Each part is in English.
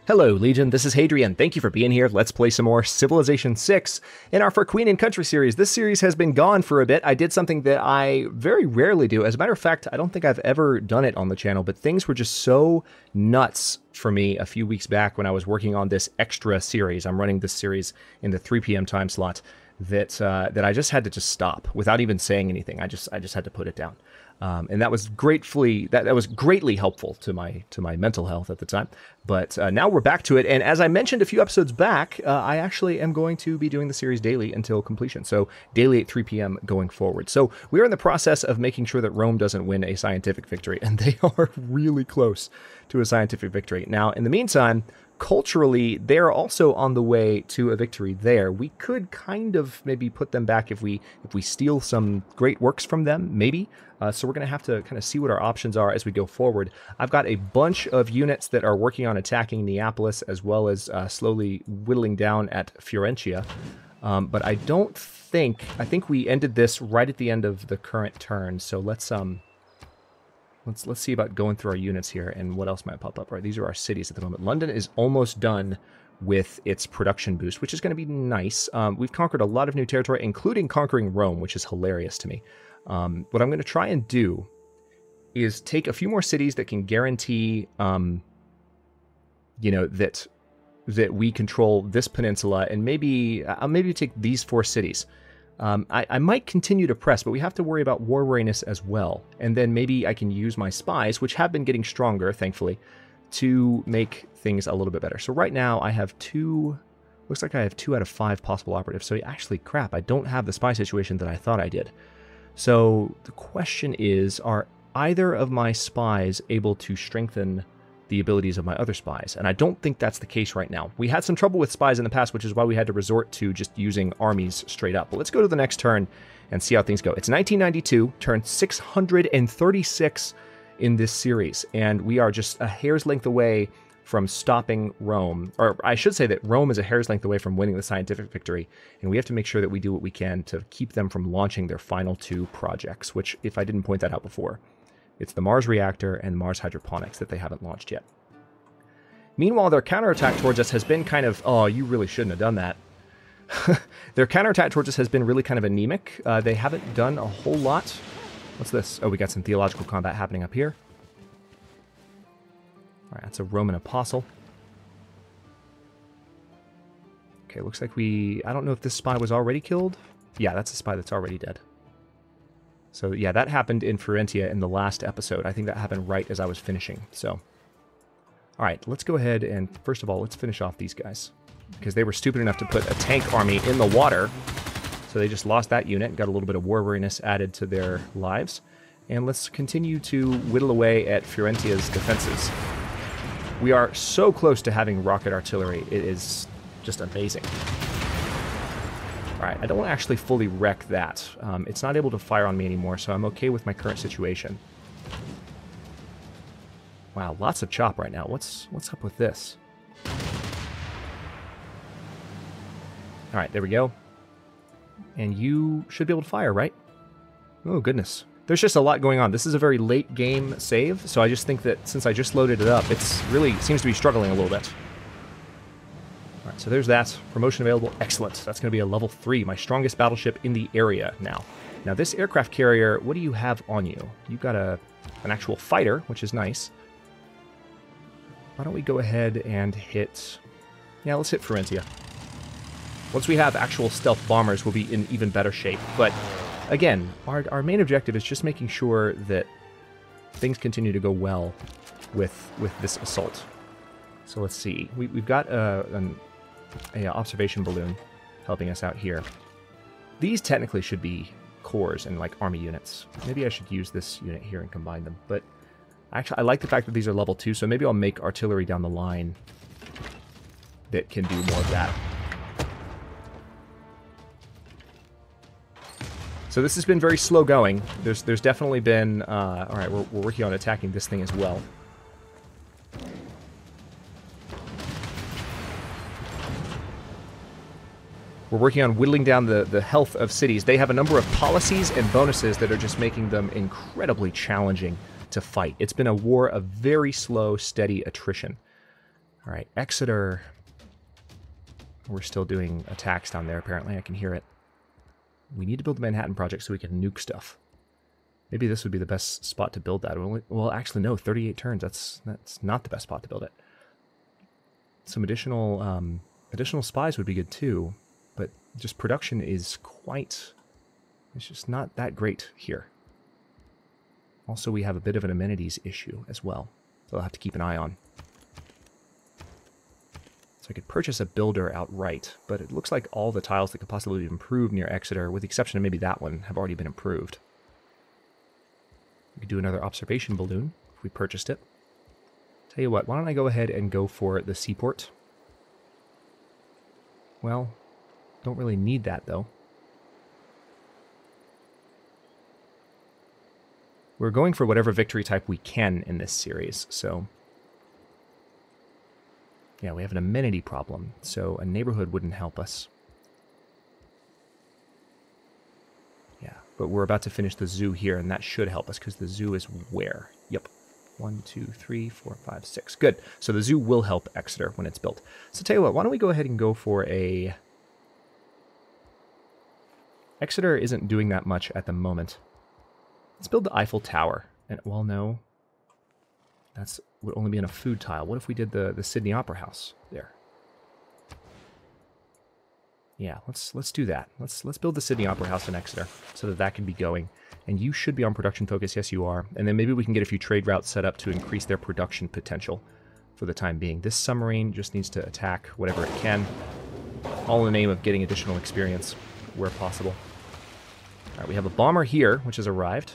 Hello, Legion. This is Hadrian. Thank you for being here. Let's play some more Civilization 6 in our For Queen and Country series. This series has been gone for a bit. I did something that I very rarely do. As a matter of fact, I don't think I've ever done it on the channel, but things were just so nuts for me a few weeks back when I was working on this extra series. I'm running this series in the 3 p.m. time slot that I just had to just stop without even saying anything. I just had to put it down. And that was greatly helpful to my mental health at the time. But now we're back to it. And as I mentioned a few episodes back, I actually am going to be doing the series daily until completion. So daily at 3 p.m. going forward. So we are in the process of making sure that Rome doesn't win a scientific victory. And they are really close to a scientific victory. Now, in the meantime, culturally, they're also on the way to a victory there. We could kind of maybe put them back if we steal some great works from them, maybe. So we're going to have to kind of see what our options are as we go forward. I've got a bunch of units that are working on attacking Neapolis, as well as slowly whittling down at Fiorentia. But I think we ended this right at the end of the current turn. So let's see about going through our units here and what else might pop up. Right, these are our cities at the moment. London is almost done with its production boost, which is going to be nice. We've conquered a lot of new territory, including conquering Rome, which is hilarious to me. What I'm going to try and do is take a few more cities that can guarantee, that we control this peninsula, and maybe I'll take these 4 cities. I might continue to press, but we have to worry about war weariness as well. And then maybe I can use my spies, which have been getting stronger, thankfully, to make things a little bit better. So right now I have 2, looks like I have 2 out of 5 possible operatives. So actually, crap, I don't have the spy situation that I thought I did. So the question is, are either of my spies able to strengthen the abilities of my other spies? And I don't think that's the case right now. We had some trouble with spies in the past, which is why we had to resort to just using armies straight up. But let's go to the next turn and see how things go. It's 1992, turn 636 in this series, and we are just a hair's length away from stopping Rome. Or I should say that Rome is a hair's length away from winning the scientific victory, and we have to make sure that we do what we can to keep them from launching their final 2 projects, which, if I didn't point that out before, it's the Mars reactor and Mars hydroponics that they haven't launched yet. Meanwhile, their counterattack towards us has been kind of, oh, you really shouldn't have done that. Their counterattack towards us has been really kind of anemic. They haven't done a whole lot. What's this? Oh, we got some theological combat happening up here. All right, that's a Roman apostle. Okay, looks like I don't know if this spy was already killed. Yeah, that's a spy that's already dead. So yeah, that happened in Fiorentia in the last episode. I think that happened right as I was finishing. So, all right, let's go ahead and first of all, let's finish off these guys, because they were stupid enough to put a tank army in the water. So they just lost that unit, got a little bit of war weariness added to their lives. And let's continue to whittle away at Fiorentia's defenses. We are so close to having rocket artillery. It is just amazing. All right, I don't actually fully wreck that. It's not able to fire on me anymore, so I'm okay with my current situation. Wow, lots of chop right now. What's up with this? All right, there we go. And you should be able to fire, right? Oh, goodness. There's just a lot going on. This is a very late game save, so I just think that since I just loaded it up, it's really seems to be struggling a little bit. All right, so there's that. Promotion available. Excellent. That's going to be a level 3, my strongest battleship in the area now. Now, this aircraft carrier, what do you have on you? You've got an actual fighter, which is nice. Why don't we go ahead and hit... Yeah, let's hit Fiorentia. Once we have actual stealth bombers, we'll be in even better shape. But again, our main objective is just making sure that things continue to go well with this assault. So let's see. We've got an observation balloon helping us out here. These technically should be cores and like army units. Maybe I should use this unit here and combine them. But actually, I like the fact that these are level 2, so maybe I'll make artillery down the line that can do more of that. So this has been very slow going. There's definitely been... all right, we're working on attacking this thing as well. We're working on whittling down the health of cities. They have a number of policies and bonuses that are just making them incredibly challenging to fight. It's been a war of very slow, steady attrition. All right, Exeter. We're still doing attacks down there, apparently. I can hear it. We need to build the Manhattan Project so we can nuke stuff. Maybe this would be the best spot to build that. Well, actually, no, 38 turns. That's not the best spot to build it. Some additional spies would be good too, but just production is quite... It's just not that great here. Also, we have a bit of an amenities issue as well, so I'll have to keep an eye on. So I could purchase a builder outright, but it looks like all the tiles that could possibly be improved near Exeter, with the exception of maybe that one, have already been improved. We could do another observation balloon if we purchased it. Tell you what, why don't I go ahead and go for the seaport? Well, don't really need that though. We're going for whatever victory type we can in this series, so... Yeah, we have an amenity problem, so a neighborhood wouldn't help us. Yeah, but we're about to finish the zoo here, and that should help us, because the zoo is where? Yep. 1, 2, 3, 4, 5, 6. Good. So the zoo will help Exeter when it's built. So tell you what, why don't we go ahead and go for a... Exeter isn't doing that much at the moment. Let's build the Eiffel Tower. And, well, no. That's would only be in a food tile. What if we did the Sydney Opera House there? Yeah, let's do that. Let's build the Sydney Opera House in Exeter so that can be going. And you should be on production focus. Yes, you are. And then maybe we can get a few trade routes set up to increase their production potential for the time being. This submarine just needs to attack whatever it can, all in the name of getting additional experience where possible. All right, we have a bomber here, which has arrived.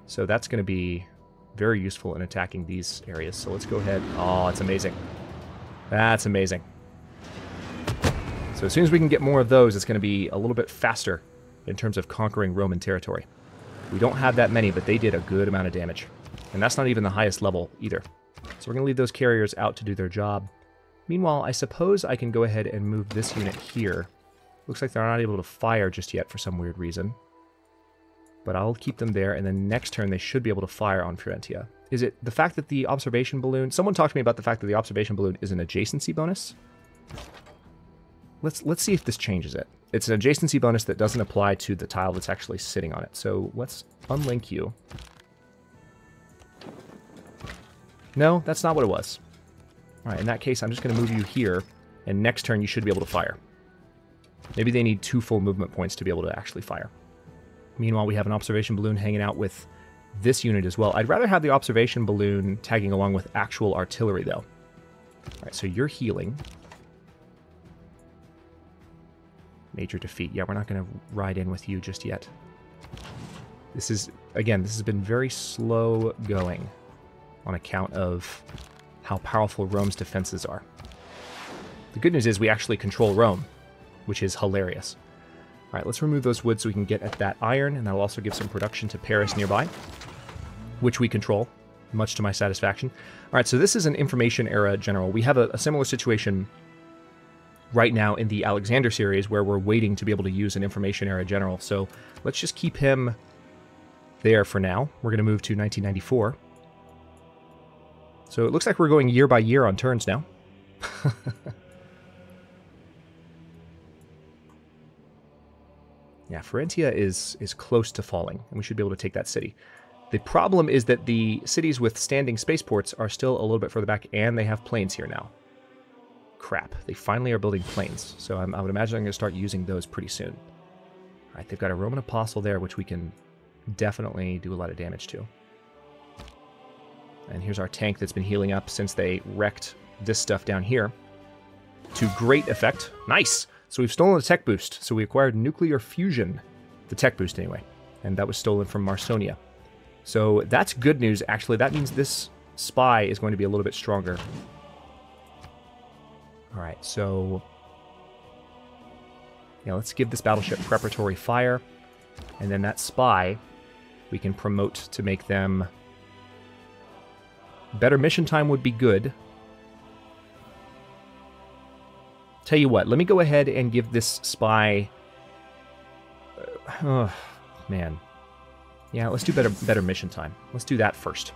So that's going to be very useful in attacking these areas. So let's go ahead. Oh, it's amazing. That's amazing. So as soon as we can get more of those, it's going to be a little bit faster in terms of conquering Roman territory. We don't have that many, but they did a good amount of damage. And that's not even the highest level either. So we're going to leave those carriers out to do their job. Meanwhile, I suppose I can go ahead and move this unit here. Looks like they're not able to fire just yet for some weird reason. But I'll keep them there, and then next turn they should be able to fire on Fiorentia. Is it the fact that the observation balloon... Someone talked to me about the fact that the observation balloon is an adjacency bonus. Let's see if this changes it. It's an adjacency bonus that doesn't apply to the tile that's actually sitting on it. So let's unlink you. No, that's not what it was. All right, in that case, I'm just going to move you here, and next turn you should be able to fire. Maybe they need 2 full movement points to be able to actually fire. Meanwhile, we have an observation balloon hanging out with this unit as well. I'd rather have the observation balloon tagging along with actual artillery, though. All right, so you're healing. Major defeat. Yeah, we're not going to ride in with you just yet. This is, again, this has been very slow going on account of how powerful Rome's defenses are. The good news is we actually control Rome, which is hilarious. All right, let's remove those woods so we can get at that iron, and that'll also give some production to Paris nearby, which we control, much to my satisfaction. All right, so this is an information era general. We have a similar situation right now in the Alexander series where we're waiting to be able to use an information era general. So let's just keep him there for now. We're going to move to 1994. So it looks like we're going year by year on turns now. Yeah, Fiorentia is close to falling, and we should be able to take that city. The problem is that the cities with standing spaceports are still a little bit further back, and they have planes here now. Crap, they finally are building planes, so I would imagine I'm going to start using those pretty soon. All right, they've got a Roman Apostle there, which we can definitely do a lot of damage to. And here's our tank that's been healing up since they wrecked this stuff down here. To great effect. Nice! So we've stolen a tech boost. So we acquired nuclear fusion. The tech boost, anyway. And that was stolen from Marsonia. So that's good news, actually. That means this spy is going to be a little bit stronger. Alright, so... yeah, let's give this battleship preparatory fire. And then that spy, we can promote to make them... better mission time would be good. Tell you what, let me go ahead and give this spy... oh, man. Yeah, let's do better mission time. Let's do that first.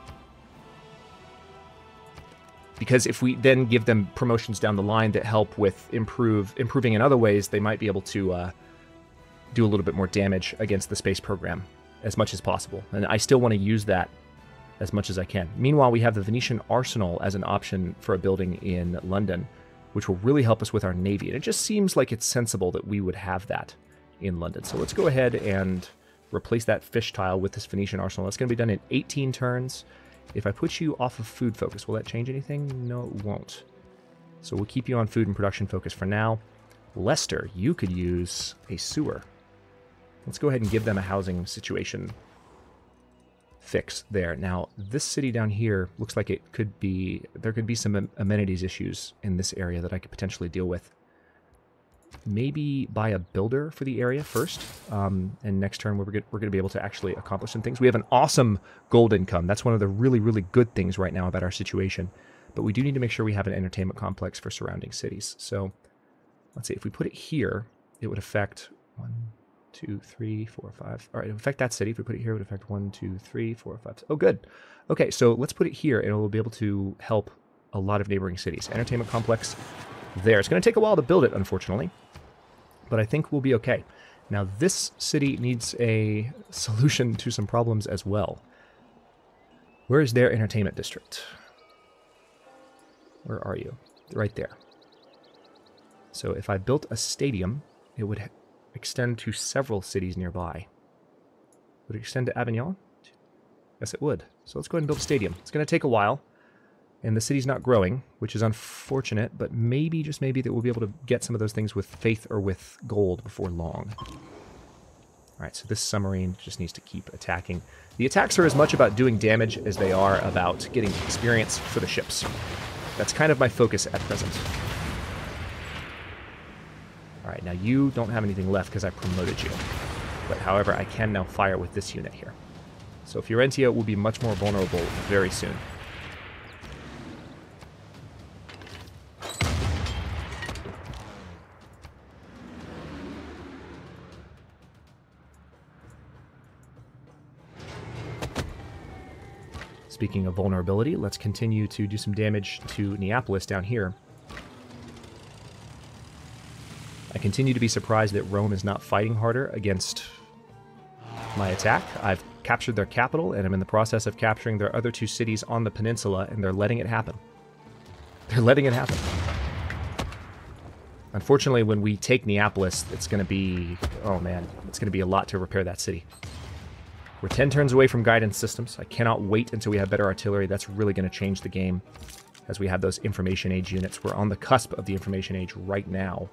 Because if we then give them promotions down the line that help with improving in other ways, they might be able to do a little bit more damage against the space program as much as possible. And I still want to use that as much as I can. Meanwhile, we have the Venetian Arsenal as an option for a building in London, which will really help us with our navy. And it just seems like it's sensible that we would have that in London. So let's go ahead and replace that fish tile with this Venetian Arsenal. That's going to be done in 18 turns. If I put you off of food focus, will that change anything? No, it won't. So we'll keep you on food and production focus for now. Leicester, you could use a sewer. Let's go ahead and give them a housing situation fix there. Now, this city down here looks like it could be, there could be some amenities issues in this area that I could potentially deal with. Maybe buy a builder for the area first, and next turn we're going to be able to actually accomplish some things. We have an awesome gold income. That's one of the really, really good things right now about our situation. But we do need to make sure we have an entertainment complex for surrounding cities. So let's see, if we put it here, it would affect 1, 2, 3, 4, 5. All right, it would affect that city. If we put it here, it would affect 1, 2, 3, 4, 5. Oh, good. Okay, so let's put it here, and it will be able to help a lot of neighboring cities. Entertainment complex there. It's going to take a while to build it, unfortunately, but I think we'll be okay. Now, this city needs a solution to some problems as well. Where is their entertainment district? Where are you? Right there. So if I built a stadium, it would extend to several cities nearby. Would it extend to Avignon? Yes, it would. So let's go ahead and build a stadium. It's going to take a while, and the city's not growing, which is unfortunate, but maybe, just maybe, that we'll be able to get some of those things with faith or with gold before long. All right, so this submarine just needs to keep attacking. The attacks are as much about doing damage as they are about getting experience for the ships. That's kind of my focus at present. All right, now you don't have anything left because I promoted you. But however, I can now fire with this unit here. So Fiorentia will be much more vulnerable very soon. Speaking of vulnerability, let's continue to do some damage to Neapolis down here. I continue to be surprised that Rome is not fighting harder against my attack. I've captured their capital, and I'm in the process of capturing their other 2 cities on the peninsula, and they're letting it happen. They're letting it happen. Unfortunately, when we take Neapolis, it's going to be... oh man, it's going to be a lot to repair that city. We're 10 turns away from guidance systems. I cannot wait until we have better artillery. That's really going to change the game as we have those information age units. We're on the cusp of the information age right now.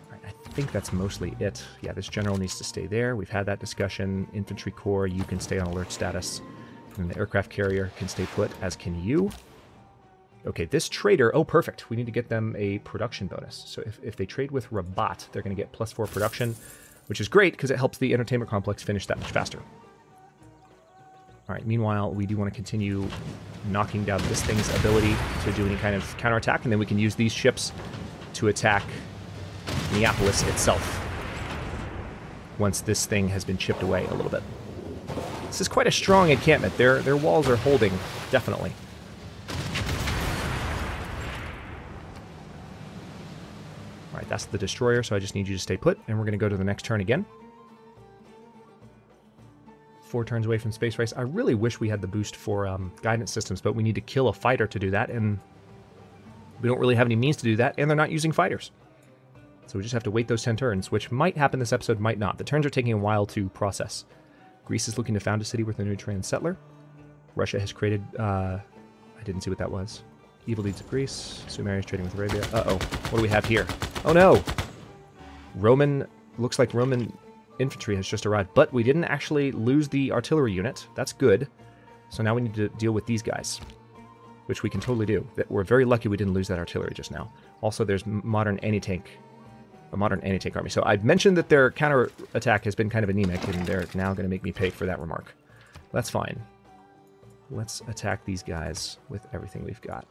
Right, I think that's mostly it. Yeah, this general needs to stay there. We've had that discussion. Infantry corps, you can stay on alert status. And the aircraft carrier can stay put, as can you. Okay, this trader... oh, perfect. We need to get them a production bonus. So if they trade with Rabat, they're going to get +4 production, which is great because it helps the entertainment complex finish that much faster. All right, meanwhile, we do want to continue knocking down this thing's ability to do any kind of counterattack, and then we can use these ships to attack Neapolis itself once this thing has been chipped away a little bit. This is quite a strong encampment. Their walls are holding, definitely. All right, that's the destroyer, so I just need you to stay put, and we're going to go to the next turn again. 4 turns away from space race. I really wish we had the boost for guidance systems, but we need to kill a fighter to do that, and we don't really have any means to do that, and they're not using fighters. So we just have to wait those 10 turns, which might happen this episode, might not. The turns are taking a while to process. Greece is looking to found a city with a new trans settler. Russia has created... I didn't see what that was. Evil deeds of Greece. Sumeria is trading with Arabia. Uh-oh. What do we have here? Oh, no! Roman... looks like Roman infantry has just arrived, but we didn't actually lose the artillery unit. That's good. So now we need to deal with these guys, which we can totally do. We're very lucky we didn't lose that artillery just now. Also, there's a modern anti-tank army. So I've mentioned that their counter-attack has been kind of anemic, and they're now going to make me pay for that remark. That's fine. Let's attack these guys with everything we've got.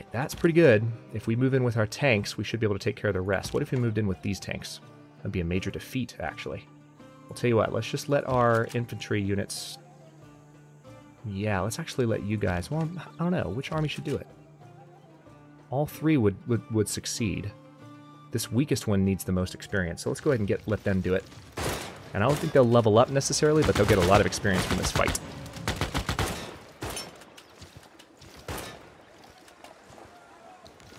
right, that's pretty good. If we move in with our tanks, we should be able to take care of the rest. What if we moved in with these tanks? That'd be a major defeat, actually. I'll tell you what, let's just let our infantry units... Yeah, let's actually let you guys... Well, I don't know. Which army should do it? All three would succeed. This weakest one needs the most experience, so let's go ahead and let them do it. And I don't think they'll level up necessarily, but they'll get a lot of experience from this fight.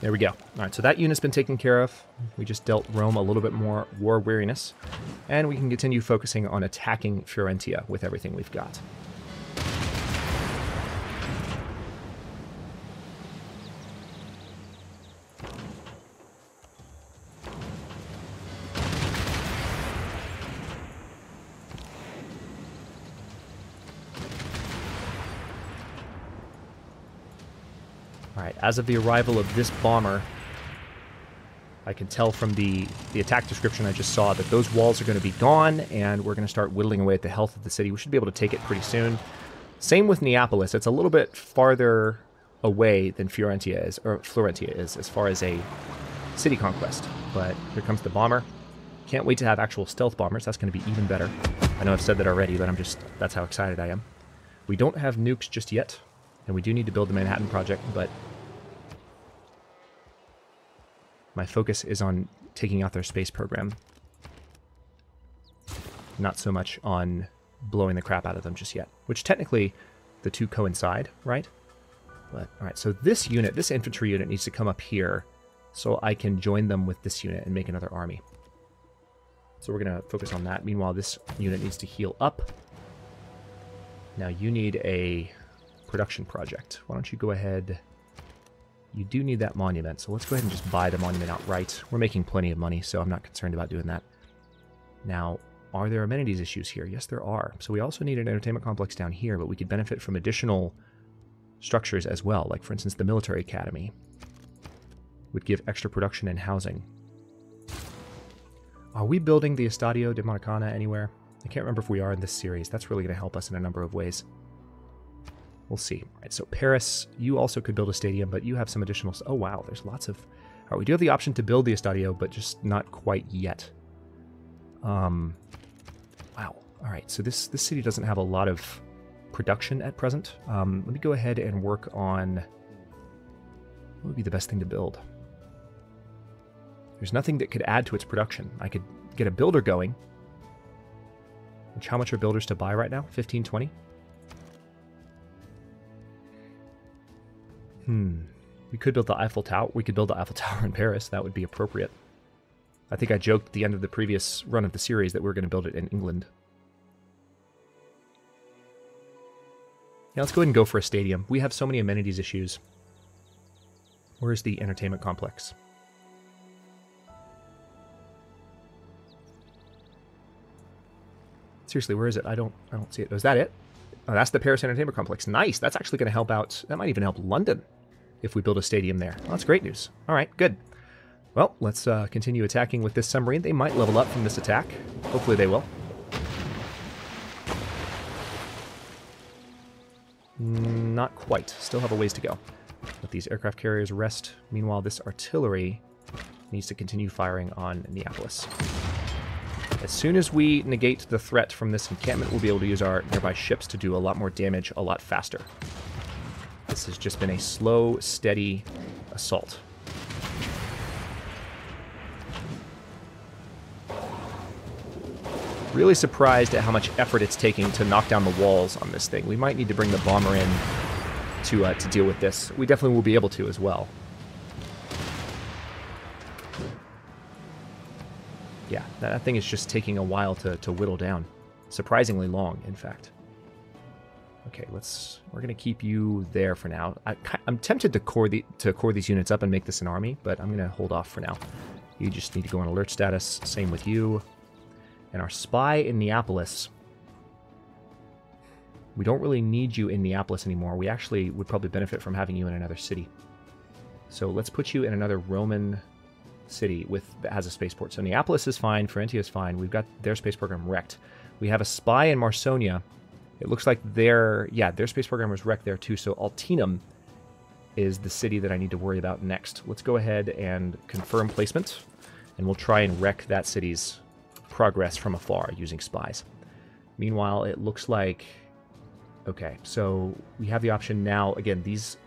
There we go. All right, so that unit's been taken care of. We just dealt Rome a little bit more war weariness. And we can continue focusing on attacking Fiorentia with everything we've got. Alright, as of the arrival of this bomber, I can tell from the attack description I just saw that those walls are going to be gone, and we're going to start whittling away at the health of the city. We should be able to take it pretty soon. Same with Neapolis. It's a little bit farther away than Florentia is as far as a city conquest. But here comes the bomber. Can't wait to have actual stealth bombers. That's going to be even better. I know I've said that already, but that's how excited I am. We don't have nukes just yet, and we do need to build the Manhattan Project, but my focus is on taking out their space program. Not so much on blowing the crap out of them just yet. Which technically, the two coincide, right? But, alright, so this unit, this infantry unit needs to come up here so I can join them with this unit and make another army. So we're going to focus on that. Meanwhile, this unit needs to heal up. Now you need a production project. Why don't you go ahead... You do need that monument, so let's go ahead and just buy the monument outright. We're making plenty of money, so I'm not concerned about doing that. Now, are there amenities issues here? Yes, there are. So we also need an entertainment complex down here, but we could benefit from additional structures as well. Like, for instance, the military academy would give extra production and housing. Are we building the Estadio de Maracana anywhere? I can't remember if we are in this series. That's really going to help us in a number of ways. We'll see. All right, so Paris, you also could build a stadium, but you have some additional... Oh, wow, there's lots of... All right, we do have the option to build the Estadio, but just not quite yet. Wow. All right, so this city doesn't have a lot of production at present. Let me go ahead and work on... What would be the best thing to build? There's nothing that could add to its production. I could get a builder going. Which, how much are builders to buy right now? 15, 20? We could build the Eiffel Tower. We could build the Eiffel Tower in Paris. That would be appropriate. I think I joked at the end of the previous run of the series that we were going to build it in England. Yeah, let's go ahead and go for a stadium. We have so many amenities issues. Where's the entertainment complex? Seriously, where is it? I don't see it. Oh, is that it? Oh, that's the Paris Entertainment Complex. Nice. That's actually going to help out. That might even help London if we build a stadium there. Well, that's great news. All right, good. Well, let's continue attacking with this submarine. They might level up from this attack. Hopefully they will. Not quite. Still have a ways to go. Let these aircraft carriers rest. Meanwhile, this artillery needs to continue firing on Neapolis. As soon as we negate the threat from this encampment, we'll be able to use our nearby ships to do a lot more damage a lot faster. This has just been a slow, steady assault. Really surprised at how much effort it's taking to knock down the walls on this thing. We might need to bring the bomber in to deal with this. We definitely will be able to as well. Yeah, that thing is just taking a while to whittle down. Surprisingly long, in fact. Okay, we're going to keep you there for now. I'm tempted to core these units up and make this an army, but I'm going to hold off for now. You just need to go on alert status. Same with you. And our spy in Neapolis. We don't really need you in Neapolis anymore. We actually would probably benefit from having you in another city. So let's put you in another Roman city that has a spaceport. So Neapolis is fine, Fiorentia is fine. We've got their space program wrecked. We have a spy in Marsonia. It looks like their space program was wrecked there too. So Altinum is the city that I need to worry about next. Let's go ahead and confirm placement, and we'll try and wreck that city's progress from afar using spies. Meanwhile, it looks like... Okay, so we have the option now. Again, these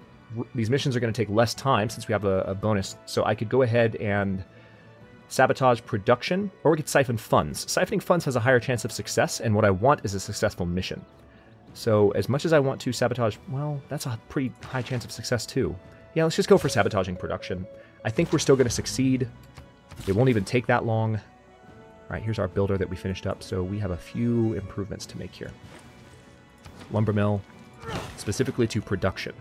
missions are going to take less time since we have a bonus. So I could go ahead and sabotage production, or we could siphon funds. Siphoning funds has a higher chance of success, and what I want is a successful mission. So as much as I want to sabotage, well, that's a pretty high chance of success too. Yeah, let's just go for sabotaging production. I think we're still going to succeed. It won't even take that long. All right, here's our builder that we finished up. So we have a few improvements to make here. Lumber mill, specifically to production.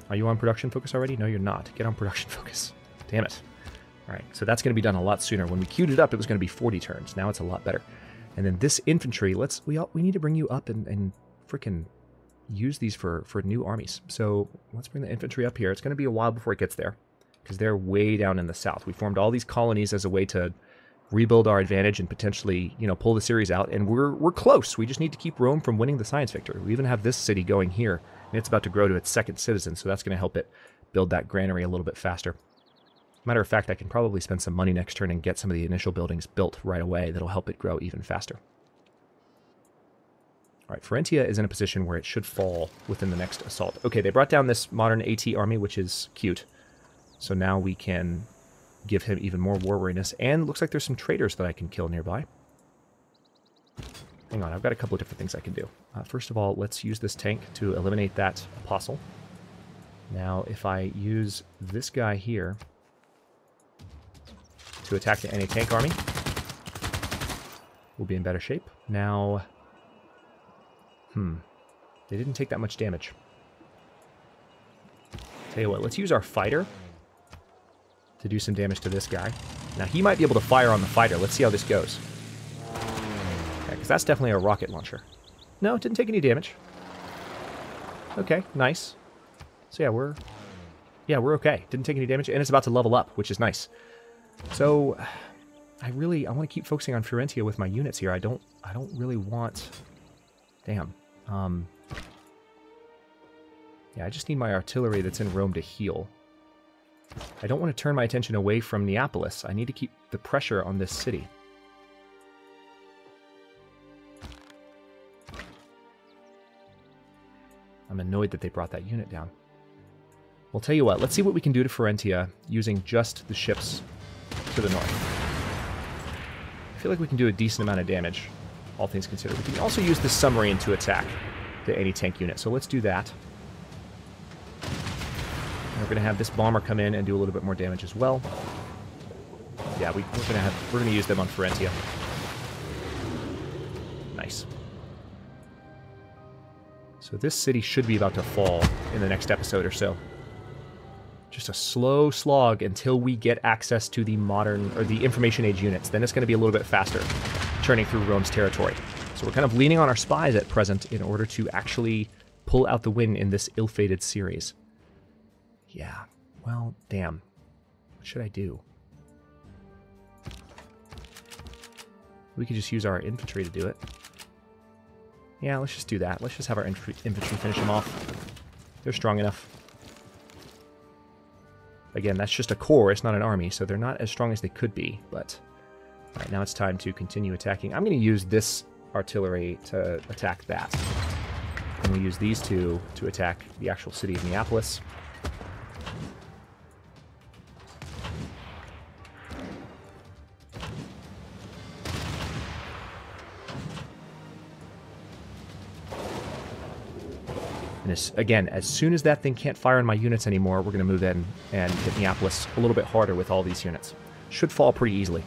Are you on production focus already? No, you're not. Get on production focus. Damn it. All right, so that's going to be done a lot sooner. When we queued it up, it was going to be 40 turns. Now it's a lot better. And then this infantry, we need to bring you up and freaking use these for new armies. So let's bring the infantry up here. It's going to be a while before it gets there because they're way down in the south. We formed all these colonies as a way to rebuild our advantage and potentially, pull the series out. And we're close. We just need to keep Rome from winning the science victory. We even have this city going here, and it's about to grow to its second citizen. So that's going to help it build that granary a little bit faster. Matter of fact, I can probably spend some money next turn and get some of the initial buildings built right away. That'll help it grow even faster. All right, Florentia is in a position where it should fall within the next assault. Okay, they brought down this modern AT army, which is cute. So now we can give him even more war weariness. And looks like there's some traders that I can kill nearby. Hang on, I've got a couple of different things I can do. First of all, let's use this tank to eliminate that apostle. Now, if I use this guy here to attack the anti-tank army, we'll be in better shape. Now, they didn't take that much damage. Tell you what, let's use our fighter to do some damage to this guy. Now, he might be able to fire on the fighter. Let's see how this goes. Okay, because that's definitely a rocket launcher. No, it didn't take any damage. Okay, nice. So yeah, we're okay. Didn't take any damage, and it's about to level up, which is nice. So, I want to keep focusing on Florentia with my units here. I don't really want... Damn. Yeah, I just need my artillery that's in Rome to heal. I don't want to turn my attention away from Neapolis. I need to keep the pressure on this city. I'm annoyed that they brought that unit down. Well, tell you what, let's see what we can do to Florentia using just the ships to the north. I feel like we can do a decent amount of damage, all things considered. We can also use this submarine to attack the anti-tank unit, so let's do that. And we're going to have this bomber come in and do a little bit more damage as well. Yeah, we're going to use them on Florentia. Nice. So this city should be about to fall in the next episode or so. Just a slow slog until we get access to the modern, or the information age units. Then it's going to be a little bit faster, churning through Rome's territory. So we're kind of leaning on our spies at present in order to actually pull out the win in this ill-fated series. Yeah, well, damn. What should I do? We could just use our infantry to do it. Yeah, let's just do that. Let's just have our infantry finish them off. They're strong enough. Again, that's just a corps, it's not an army, so they're not as strong as they could be, but... Alright, now it's time to continue attacking. I'm going to use this artillery to attack that. I'm going to use these two to attack the actual city of Neapolis. And again, as soon as that thing can't fire on my units anymore, we're going to move in and hit Neapolis a little bit harder with all these units. Should fall pretty easily.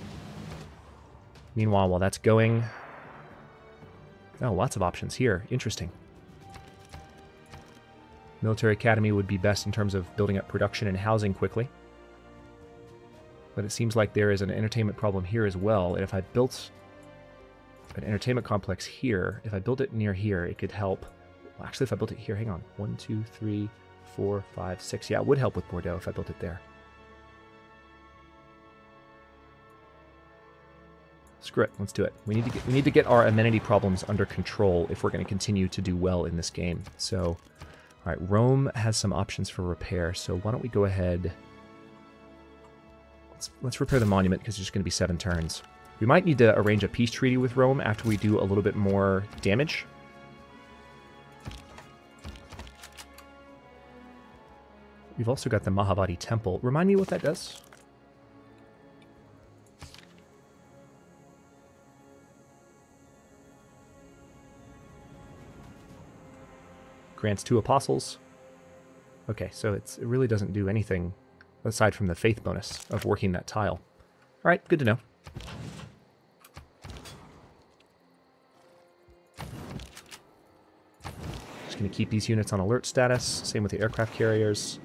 Meanwhile, while that's going... Oh, lots of options here. Interesting. Military Academy would be best in terms of building up production and housing quickly. But it seems like there is an entertainment problem here as well. And if I built an entertainment complex here, if I built it near here, it could help... Well, actually, if I built it here, hang on. 1, 2, 3, 4, 5, 6. Yeah, it would help with Bordeaux if I built it there. Screw it, let's do it. We need to get our amenity problems under control if we're going to continue to do well in this game. So All right, Rome has some options for repair, so why don't we go ahead... Let's repair the monument, because there's going to be 7 turns. We might need to arrange a peace treaty with Rome after we do a little bit more damage. We've also got the Mahabodhi Temple. Remind me what that does? Grants 2 apostles. Okay, so it really doesn't do anything aside from the faith bonus of working that tile. All right, good to know. Just going to keep these units on alert status. Same with the aircraft carriers.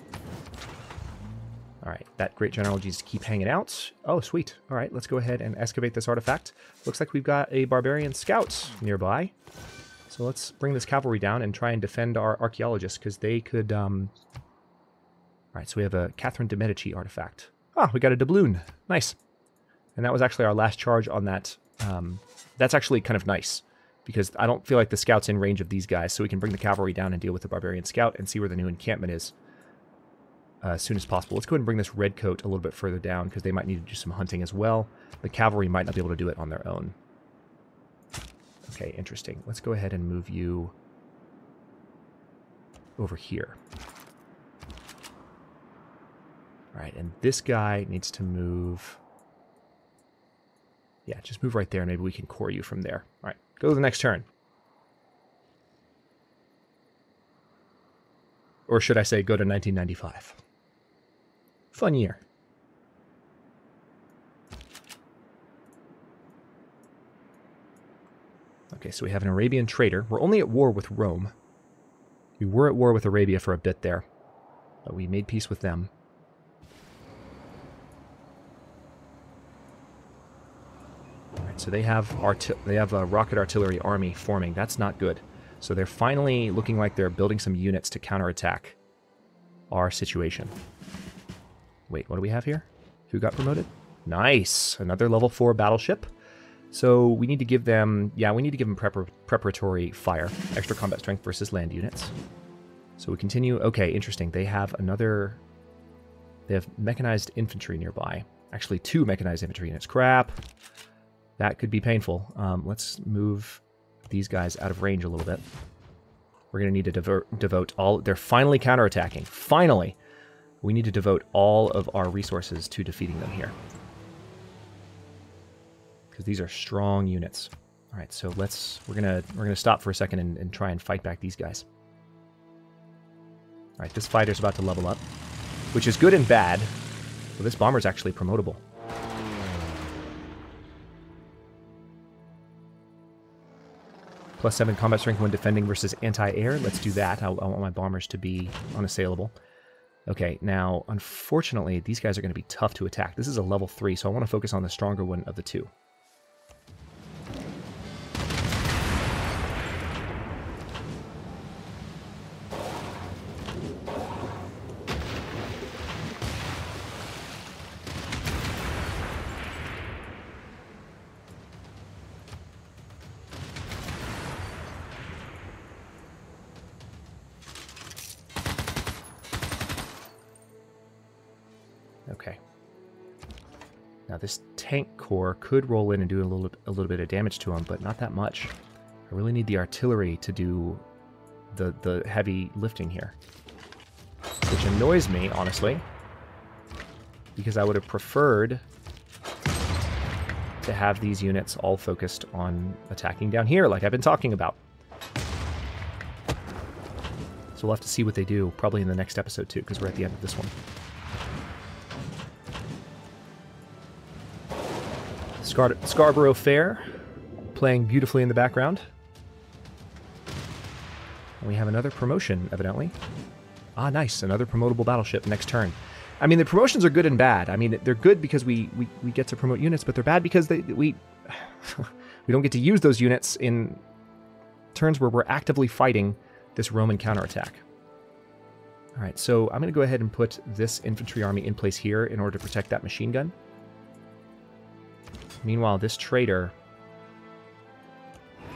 All right, that great general needs to keep hanging out. Oh, sweet. All right, let's go ahead and excavate this artifact. Looks like we've got a barbarian scout nearby. So let's bring this cavalry down and try and defend our archaeologists, because they could... All right, so we have a Catherine de' Medici artifact. Ah, we got a doubloon. Nice. And that was actually our last charge on that. That's actually kind of nice, because I don't feel like the scout's in range of these guys, so we can bring the cavalry down and deal with the barbarian scout and see where the new encampment is as soon as possible. Let's go ahead and bring this redcoat a little bit further down, because they might need to do some hunting as well. The cavalry might not be able to do it on their own. Okay, interesting. Let's go ahead and move you over here. All right, and this guy needs to move... Yeah, just move right there, and maybe we can core you from there. All right, go to the next turn. Or should I say go to 1995. Fun year. Okay, so we have an Arabian trader. We're only at war with Rome. We were at war with Arabia for a bit there, but we made peace with them. All right, so they have a rocket artillery army forming. That's not good. So they're finally looking like they're building some units to counterattack our situation. Wait, what do we have here? Who got promoted? Nice! Another level 4 battleship. So we need to give them... Yeah, we need to give them preparatory fire. Extra combat strength versus land units. So we continue. Okay, interesting. They have another... They have mechanized infantry nearby. Actually, 2 mechanized infantry units. Crap! That could be painful. Let's move these guys out of range a little bit. We're going to need to devote all... They're finally counterattacking. Finally! We need to devote all of our resources to defeating them here, because these are strong units. All right, so we're gonna stop for a second and try and fight back these guys. All right, this fighter's about to level up, which is good and bad. Well, this bomber's actually promotable. +7 combat strength when defending versus anti-air. Let's do that. I want my bombers to be unassailable. Okay, now, unfortunately, these guys are going to be tough to attack. This is a level 3, so I want to focus on the stronger one of the 2. Okay. Now this tank corps could roll in and do a little bit of damage to them, but not that much. I really need the artillery to do the heavy lifting here, which annoys me, honestly, because I would have preferred to have these units all focused on attacking down here, like I've been talking about. So we'll have to see what they do, probably in the next episode too, because we're at the end of this one. Scarborough Fair, playing beautifully in the background. And we have another promotion, evidently. Ah, nice, another promotable battleship next turn. I mean, the promotions are good and bad. I mean, they're good because we get to promote units, but they're bad because we don't get to use those units in turns where we're actively fighting this Roman counterattack. All right, so I'm going to go ahead and put this infantry army in place here in order to protect that machine gun. Meanwhile, this trader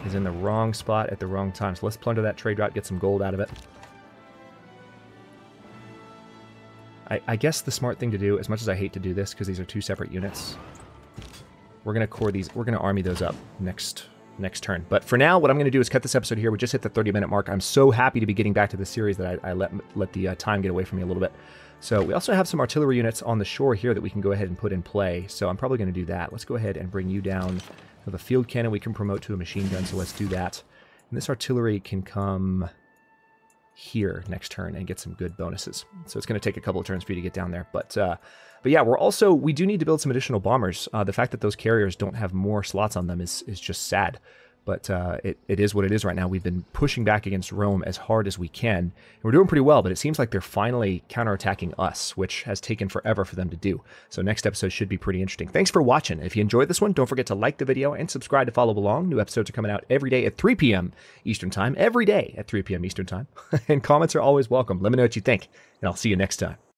is in the wrong spot at the wrong time. So let's plunder that trade route, get some gold out of it. I guess the smart thing to do, as much as I hate to do this because these are two separate units, we're going to core these, we're going to army those up next turn. But for now, what I'm going to do is cut this episode here. We just hit the 30-minute mark. I'm so happy to be getting back to this series that I let the time get away from me a little bit. So we also have some artillery units on the shore here that we can go ahead and put in play. So I'm probably going to do that. Let's go ahead and bring you down with a field cannon. We can promote to a machine gun, so let's do that. And this artillery can come here next turn and get some good bonuses. So it's going to take a couple of turns for you to get down there. But yeah, we do need to build some additional bombers. The fact that those carriers don't have more slots on them is just sad. But it is what it is right now. We've been pushing back against Rome as hard as we can. And we're doing pretty well, but it seems like they're finally counterattacking us, which has taken forever for them to do. So next episode should be pretty interesting. Thanks for watching. If you enjoyed this one, don't forget to like the video and subscribe to follow along. New episodes are coming out every day at 3 p.m. Eastern Time. Every day at 3 p.m. Eastern Time. And comments are always welcome. Let me know what you think, and I'll see you next time.